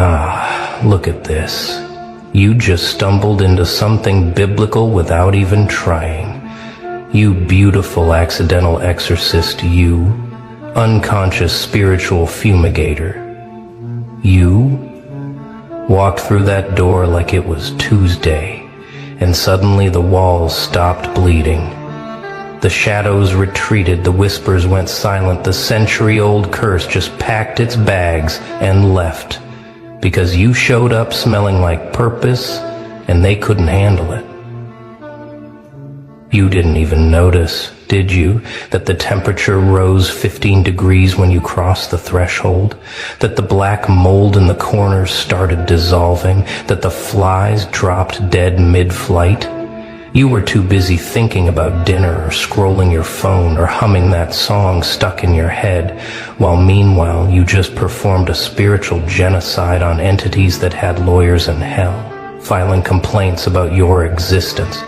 Ah, look at this. You just stumbled into something biblical without even trying. You beautiful accidental exorcist, you unconscious spiritual fumigator. You walked through that door like it was Tuesday, and suddenly the walls stopped bleeding. The shadows retreated, the whispers went silent, the century-old curse just packed its bags and left, because you showed up smelling like purpose, and they couldn't handle it. You didn't even notice, did you, that the temperature rose 15 degrees when you crossed the threshold? That the black mold in the corners started dissolving? That the flies dropped dead mid-flight? You were too busy thinking about dinner or scrolling your phone or humming that song stuck in your head, while meanwhile you just performed a spiritual genocide on entities that had lawyers in hell, filing complaints about your existence.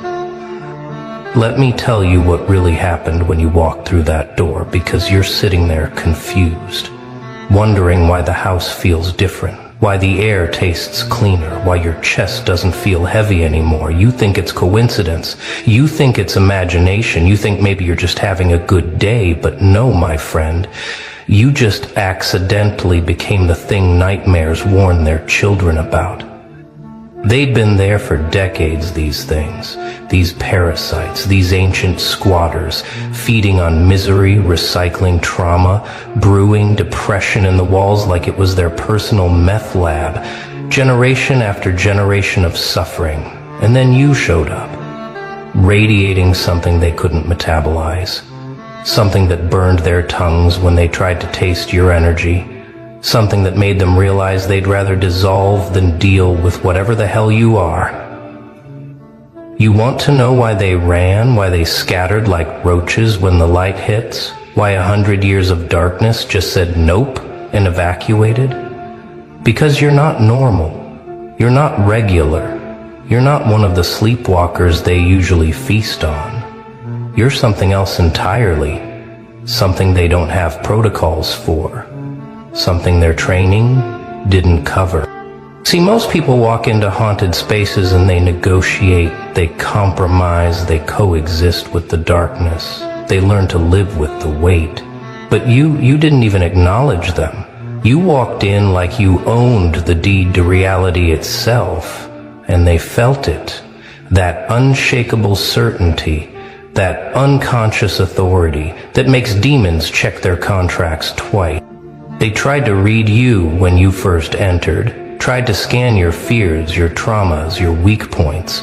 Let me tell you what really happened when you walked through that door, because you're sitting there confused, wondering why the house feels different, why the air tastes cleaner, why your chest doesn't feel heavy anymore. You think it's coincidence. You think it's imagination. You think maybe you're just having a good day, but no, my friend. You just accidentally became the thing nightmares warn their children about. They'd been there for decades, these things, these parasites, these ancient squatters, feeding on misery, recycling trauma, brewing depression in the walls like it was their personal meth lab, generation after generation of suffering. And then you showed up, radiating something they couldn't metabolize, something that burned their tongues when they tried to taste your energy, something that made them realize they'd rather dissolve than deal with whatever the hell you are. You want to know why they ran, why they scattered like roaches when the light hits? Why 100 years of darkness just said nope and evacuated? Because you're not normal. You're not regular. You're not one of the sleepwalkers they usually feast on. You're something else entirely, something they don't have protocols for. Something their training didn't cover. See, most people walk into haunted spaces and they negotiate, they compromise, they coexist with the darkness. They learn to live with the weight. But you didn't even acknowledge them. You walked in like you owned the deed to reality itself, and they felt it. That unshakable certainty, that unconscious authority that makes demons check their contracts twice. They tried to read you when you first entered, tried to scan your fears, your traumas, your weak points.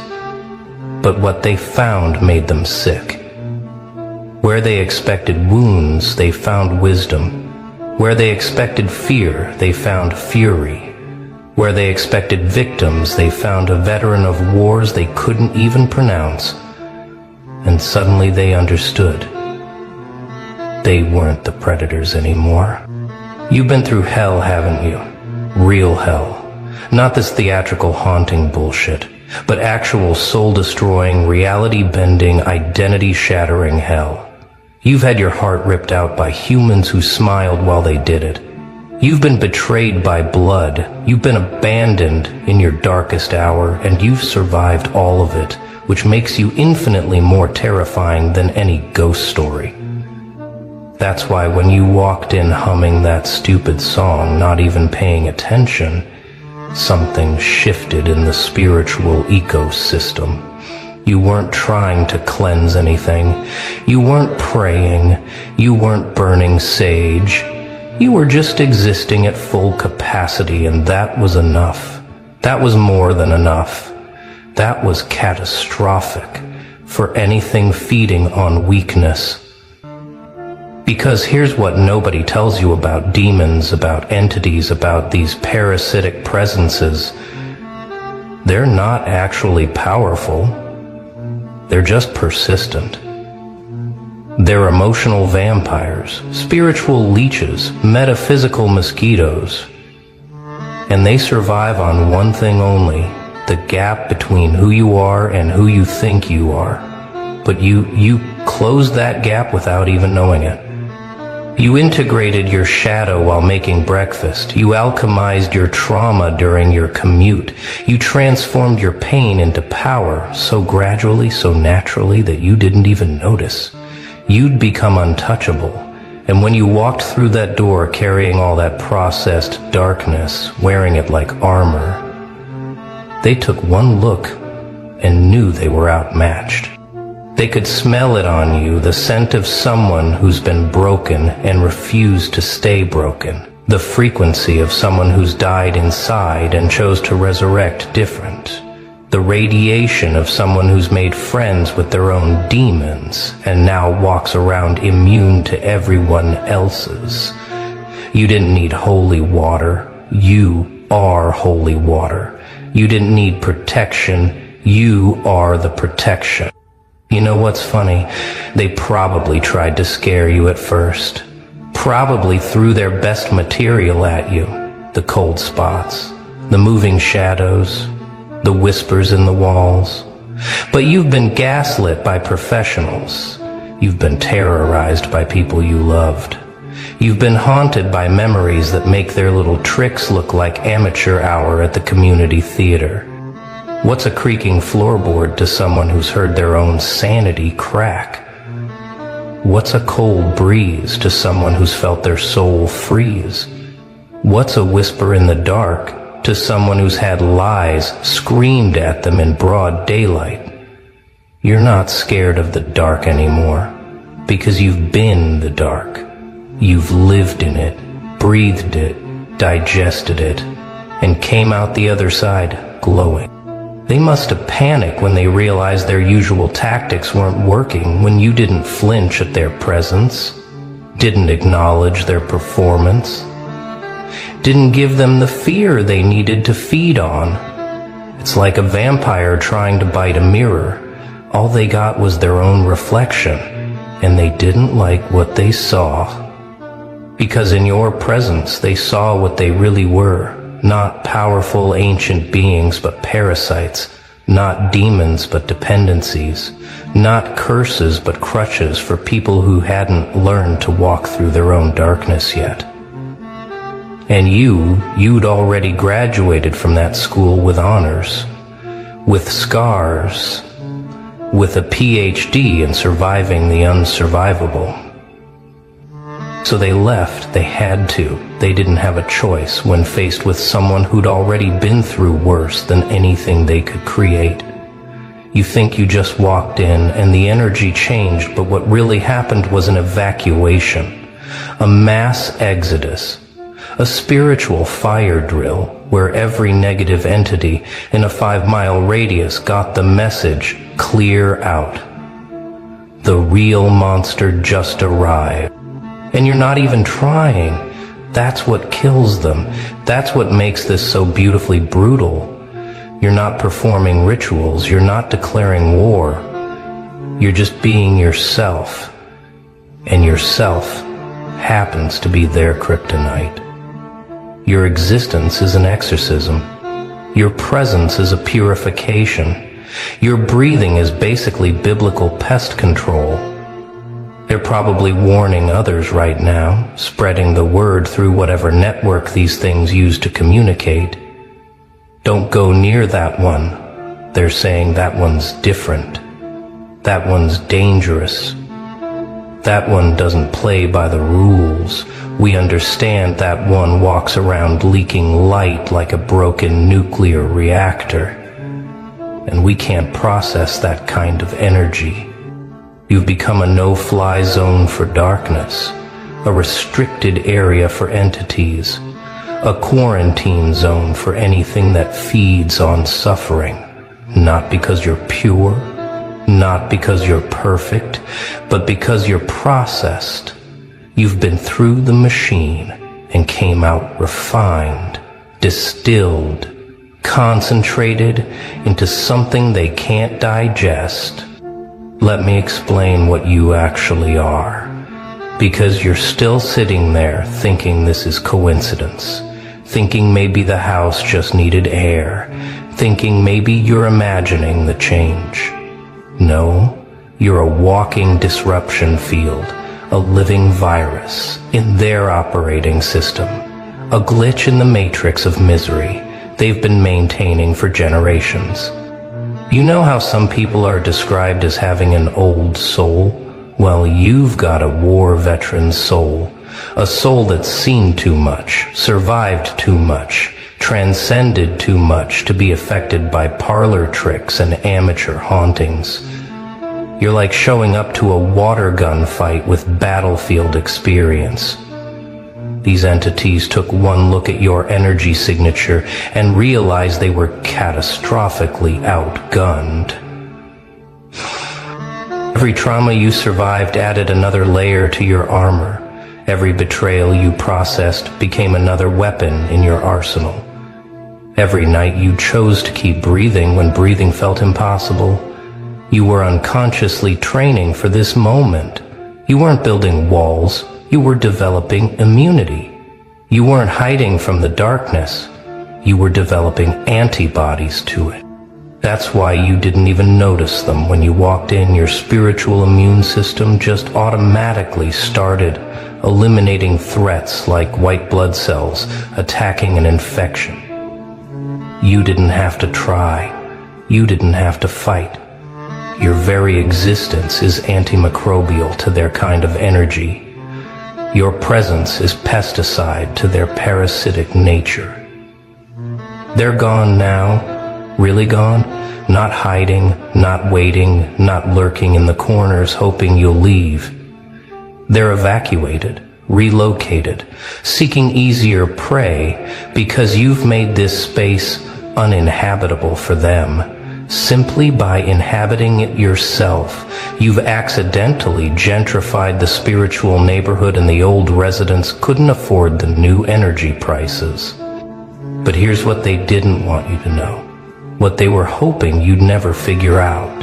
But what they found made them sick. Where they expected wounds, they found wisdom. Where they expected fear, they found fury. Where they expected victims, they found a veteran of wars they couldn't even pronounce. And suddenly they understood. They weren't the predators anymore. You've been through hell, haven't you? Real hell. Not this theatrical haunting bullshit, but actual soul-destroying, reality-bending, identity-shattering hell. You've had your heart ripped out by humans who smiled while they did it. You've been betrayed by blood. You've been abandoned in your darkest hour, and you've survived all of it, which makes you infinitely more terrifying than any ghost story. That's why when you walked in humming that stupid song, not even paying attention, something shifted in the spiritual ecosystem. You weren't trying to cleanse anything. You weren't praying. You weren't burning sage. You were just existing at full capacity, and that was enough. That was more than enough. That was catastrophic for anything feeding on weakness. Because here's what nobody tells you about demons, about entities, about these parasitic presences. They're not actually powerful. They're just persistent. They're emotional vampires, spiritual leeches, metaphysical mosquitoes. And they survive on one thing only, the gap between who you are and who you think you are. But you close that gap without even knowing it. You integrated your shadow while making breakfast. You alchemized your trauma during your commute. You transformed your pain into power so gradually, so naturally that you didn't even notice. You'd become untouchable. And when you walked through that door carrying all that processed darkness, wearing it like armor, they took one look and knew they were outmatched. They could smell it on you, the scent of someone who's been broken and refused to stay broken. The frequency of someone who's died inside and chose to resurrect different. The radiation of someone who's made friends with their own demons and now walks around immune to everyone else's. You didn't need holy water. You are holy water. You didn't need protection. You are the protection. You know what's funny? They probably tried to scare you at first. Probably threw their best material at you. The cold spots, the moving shadows, the whispers in the walls. But you've been gaslit by professionals. You've been terrorized by people you loved. You've been haunted by memories that make their little tricks look like amateur hour at the community theater. What's a creaking floorboard to someone who's heard their own sanity crack? What's a cold breeze to someone who's felt their soul freeze? What's a whisper in the dark to someone who's had lies screamed at them in broad daylight? You're not scared of the dark anymore, because you've been the dark. You've lived in it, breathed it, digested it, and came out the other side glowing. They must have panicked when they realized their usual tactics weren't working, when you didn't flinch at their presence, didn't acknowledge their performance, didn't give them the fear they needed to feed on. It's like a vampire trying to bite a mirror. All they got was their own reflection, and they didn't like what they saw. Because in your presence they saw what they really were, not powerful ancient beings but parasites, not demons but dependencies, not curses but crutches for people who hadn't learned to walk through their own darkness yet. And you'd already graduated from that school with honors, with scars, with a PhD in surviving the unsurvivable. So they left. They had to. They didn't have a choice when faced with someone who'd already been through worse than anything they could create. You think you just walked in and the energy changed, but what really happened was an evacuation, a mass exodus, a spiritual fire drill where every negative entity in a 5-mile radius got the message, clear out. The real monster just arrived. And you're not even trying. That's what kills them. That's what makes this so beautifully brutal. You're not performing rituals. You're not declaring war. You're just being yourself. And yourself happens to be their kryptonite. Your existence is an exorcism. Your presence is a purification. Your breathing is basically biblical pest control. They're probably warning others right now, spreading the word through whatever network these things use to communicate. Don't go near that one. They're saying that one's different. That one's dangerous. That one doesn't play by the rules. We understand that one walks around leaking light like a broken nuclear reactor. And we can't process that kind of energy. You've become a no-fly zone for darkness, a restricted area for entities, a quarantine zone for anything that feeds on suffering, not because you're pure, not because you're perfect, but because you're processed. You've been through the machine and came out refined, distilled, concentrated into something they can't digest. Let me explain what you actually are, because you're still sitting there thinking this is coincidence, thinking maybe the house just needed air, thinking maybe you're imagining the change. No, you're a walking disruption field, a living virus in their operating system, a glitch in the matrix of misery they've been maintaining for generations. You know how some people are described as having an old soul? Well, you've got a war veteran's soul, a soul that's seen too much, survived too much, transcended too much to be affected by parlor tricks and amateur hauntings. You're like showing up to a water gun fight with battlefield experience. These entities took one look at your energy signature and realized they were catastrophically outgunned. Every trauma you survived added another layer to your armor. Every betrayal you processed became another weapon in your arsenal. Every night you chose to keep breathing when breathing felt impossible. You were unconsciously training for this moment. You weren't building walls. You were developing immunity. You weren't hiding from the darkness. You were developing antibodies to it. That's why you didn't even notice them when you walked in. Your spiritual immune system just automatically started eliminating threats like white blood cells attacking an infection. You didn't have to try. You didn't have to fight. Your very existence is antimicrobial to their kind of energy. Your presence is pesticide to their parasitic nature. They're gone now, really gone, not hiding, not waiting, not lurking in the corners hoping you'll leave. They're evacuated, relocated, seeking easier prey because you've made this space uninhabitable for them. Simply by inhabiting it yourself, you've accidentally gentrified the spiritual neighborhood and the old residents couldn't afford the new energy prices. But here's what they didn't want you to know, what they were hoping you'd never figure out.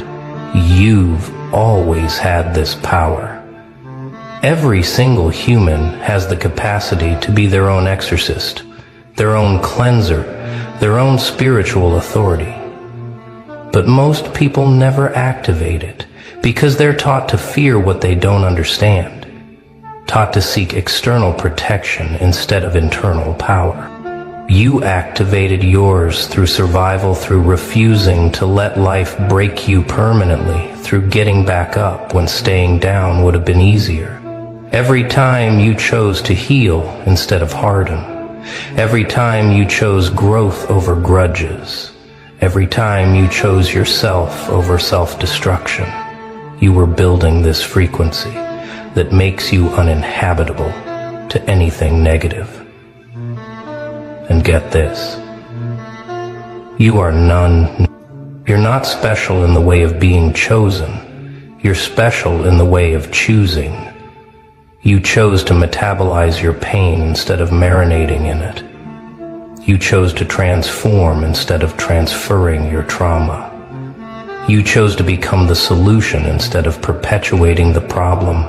You've always had this power. Every single human has the capacity to be their own exorcist, their own cleanser, their own spiritual authority. But most people never activate it because they're taught to fear what they don't understand, taught to seek external protection instead of internal power. You activated yours through survival, through refusing to let life break you permanently, through getting back up when staying down would have been easier. Every time you chose to heal instead of harden. Every time you chose growth over grudges. Every time you chose yourself over self-destruction, you were building this frequency that makes you uninhabitable to anything negative. And get this, you are none. You're not special in the way of being chosen. You're special in the way of choosing. You chose to metabolize your pain instead of marinating in it. You chose to transform instead of transferring your trauma. You chose to become the solution instead of perpetuating the problem.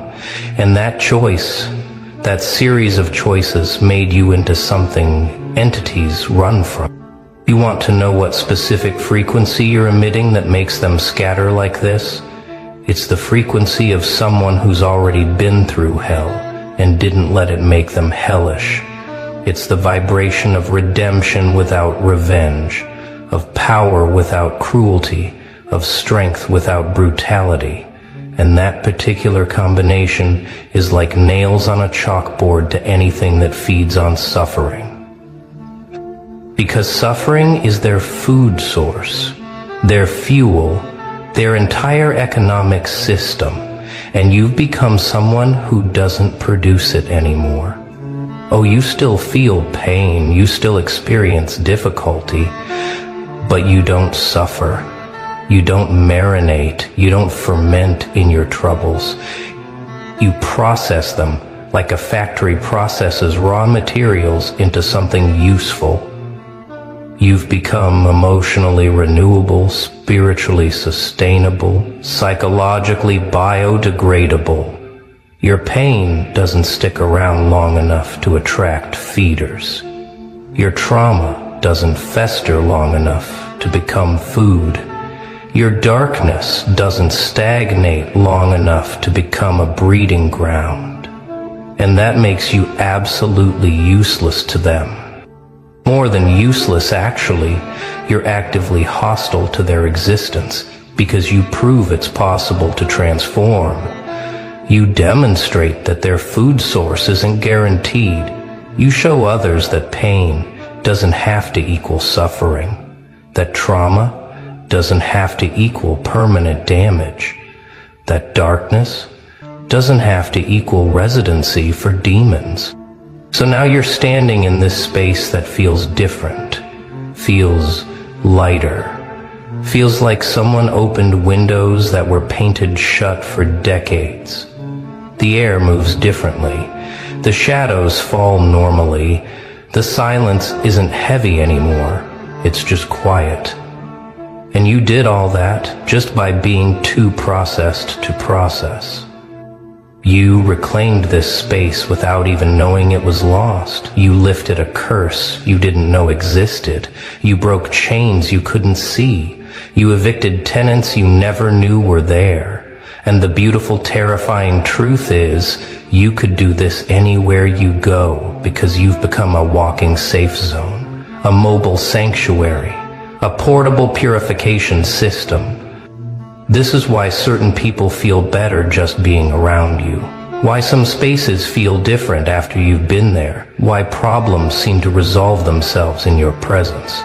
And that choice, that series of choices made you into something entities run from. You want to know what specific frequency you're emitting that makes them scatter like this? It's the frequency of someone who's already been through hell and didn't let it make them hellish. It's the vibration of redemption without revenge, of power without cruelty, of strength without brutality. And that particular combination is like nails on a chalkboard to anything that feeds on suffering. Because suffering is their food source, their fuel, their entire economic system, and you've become someone who doesn't produce it anymore. Oh, you still feel pain, you still experience difficulty, but you don't suffer. You don't marinate, you don't ferment in your troubles. You process them like a factory processes raw materials into something useful. You've become emotionally renewable, spiritually sustainable, psychologically biodegradable. Your pain doesn't stick around long enough to attract feeders. Your trauma doesn't fester long enough to become food. Your darkness doesn't stagnate long enough to become a breeding ground, and that makes you absolutely useless to them. More than useless, actually, you're actively hostile to their existence because you prove it's possible to transform. You demonstrate that their food source isn't guaranteed. You show others that pain doesn't have to equal suffering, that trauma doesn't have to equal permanent damage, that darkness doesn't have to equal residency for demons. So now you're standing in this space that feels different, feels lighter, feels like someone opened windows that were painted shut for decades. The air moves differently. The shadows fall normally. The silence isn't heavy anymore. It's just quiet. And you did all that just by being too processed to process. You reclaimed this space without even knowing it was lost. You lifted a curse you didn't know existed. You broke chains you couldn't see. You evicted tenants you never knew were there. And the beautiful, terrifying truth is, you could do this anywhere you go because you've become a walking safe zone, a mobile sanctuary, a portable purification system. This is why certain people feel better just being around you. Why some spaces feel different after you've been there. Why problems seem to resolve themselves in your presence.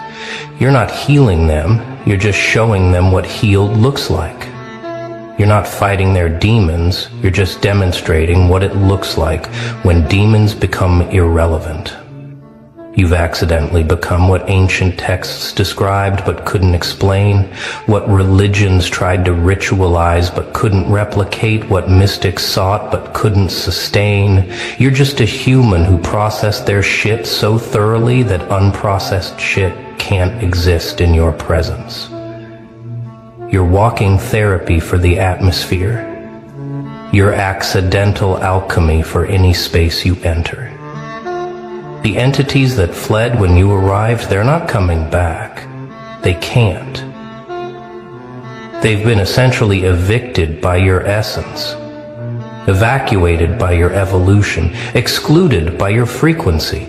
You're not healing them, you're just showing them what healed looks like. You're not fighting their demons, you're just demonstrating what it looks like when demons become irrelevant. You've accidentally become what ancient texts described but couldn't explain, what religions tried to ritualize but couldn't replicate, what mystics sought but couldn't sustain. You're just a human who processed their shit so thoroughly that unprocessed shit can't exist in your presence. You're walking therapy for the atmosphere. You're accidental alchemy for any space you enter. The entities that fled when you arrived, they're not coming back. They can't. They've been essentially evicted by your essence, evacuated by your evolution, excluded by your frequency.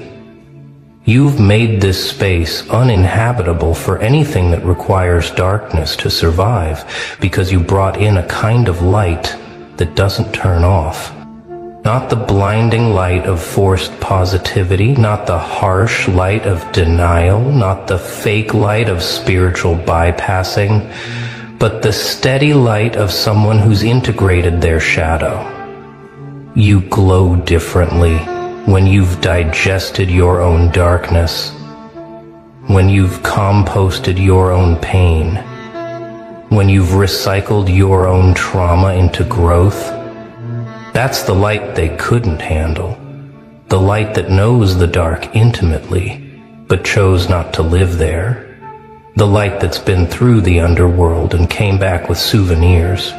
You've made this space uninhabitable for anything that requires darkness to survive because you brought in a kind of light that doesn't turn off. Not the blinding light of forced positivity, not the harsh light of denial, not the fake light of spiritual bypassing, but the steady light of someone who's integrated their shadow. You glow differently when you've digested your own darkness, when you've composted your own pain, when you've recycled your own trauma into growth. That's the light they couldn't handle, the light that knows the dark intimately, but chose not to live there, the light that's been through the underworld and came back with souvenirs,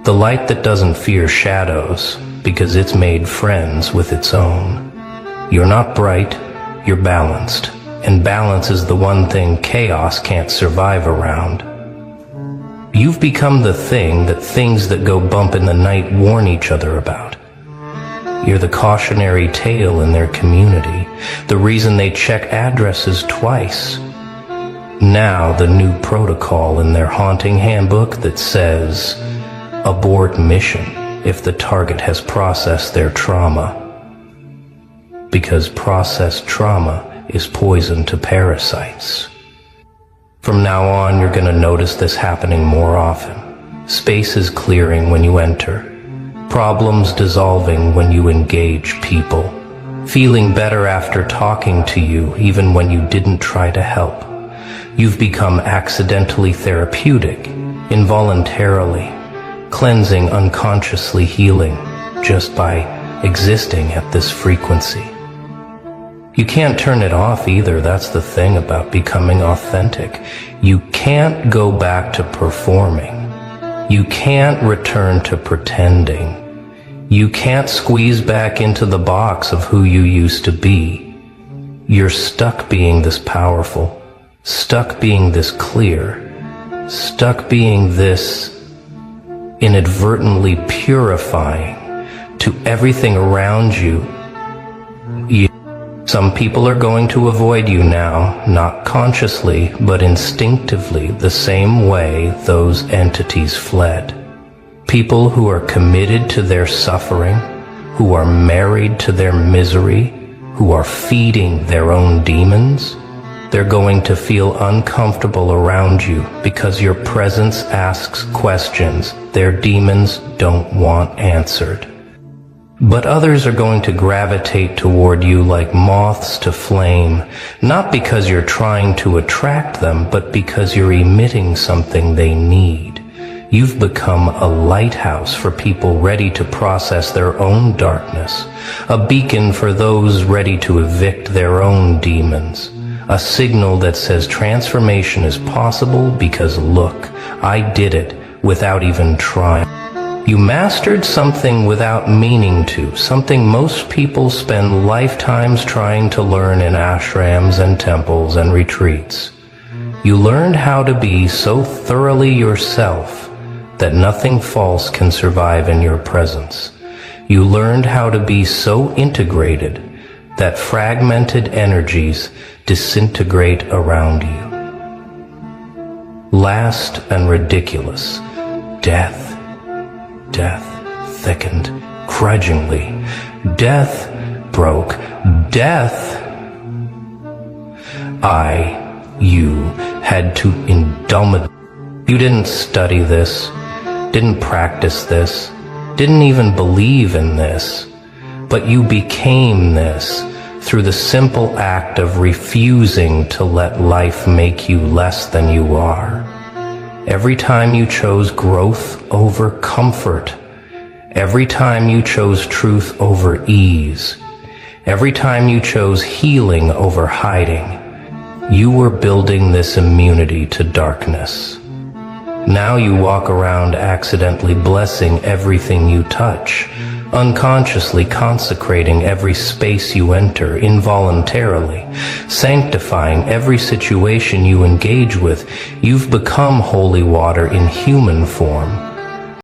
the light that doesn't fear shadows because it's made friends with its own. You're not bright, you're balanced, and balance is the one thing chaos can't survive around. You've become the thing that things that go bump in the night warn each other about. You're the cautionary tale in their community, the reason they check addresses twice. Now the new protocol in their haunting handbook that says, abort mission if the target has processed their trauma. Because processed trauma is poison to parasites. From now on, you're going to notice this happening more often. Spaces clearing when you enter. Problems dissolving when you engage people. Feeling better after talking to you, even when you didn't try to help. You've become accidentally therapeutic, involuntarily, cleansing, unconsciously healing, just by existing at this frequency. You can't turn it off either. That's the thing about becoming authentic. You can't go back to performing. You can't return to pretending. You can't squeeze back into the box of who you used to be. You're stuck being this powerful, stuck being this clear, stuck being this inadvertently purifying to everything around you. Some people are going to avoid you now, not consciously, but instinctively, the same way those entities fled. People who are committed to their suffering, who are married to their misery, who are feeding their own demons, they're going to feel uncomfortable around you because your presence asks questions their demons don't want answered. But others are going to gravitate toward you like moths to flame, not because you're trying to attract them, but because you're emitting something they need. You've become a lighthouse for people ready to process their own darkness, a beacon for those ready to evict their own demons, a signal that says transformation is possible because look, I did it without even trying. You mastered something without meaning to, something most people spend lifetimes trying to learn in ashrams and temples and retreats. You learned how to be so thoroughly yourself that nothing false can survive in your presence. You learned how to be so integrated that fragmented energies disintegrate around you. Last and ridiculous, death. Death thickened grudgingly. Death broke. Death. You had to indulge. You didn't study this, didn't practice this, didn't even believe in this, but you became this through the simple act of refusing to let life make you less than you are. Every time you chose growth over comfort, every time you chose truth over ease, every time you chose healing over hiding, you were building this immunity to darkness. Now you walk around accidentally blessing everything you touch, unconsciously consecrating every space you enter involuntarily, sanctifying every situation you engage with. You've become holy water in human form,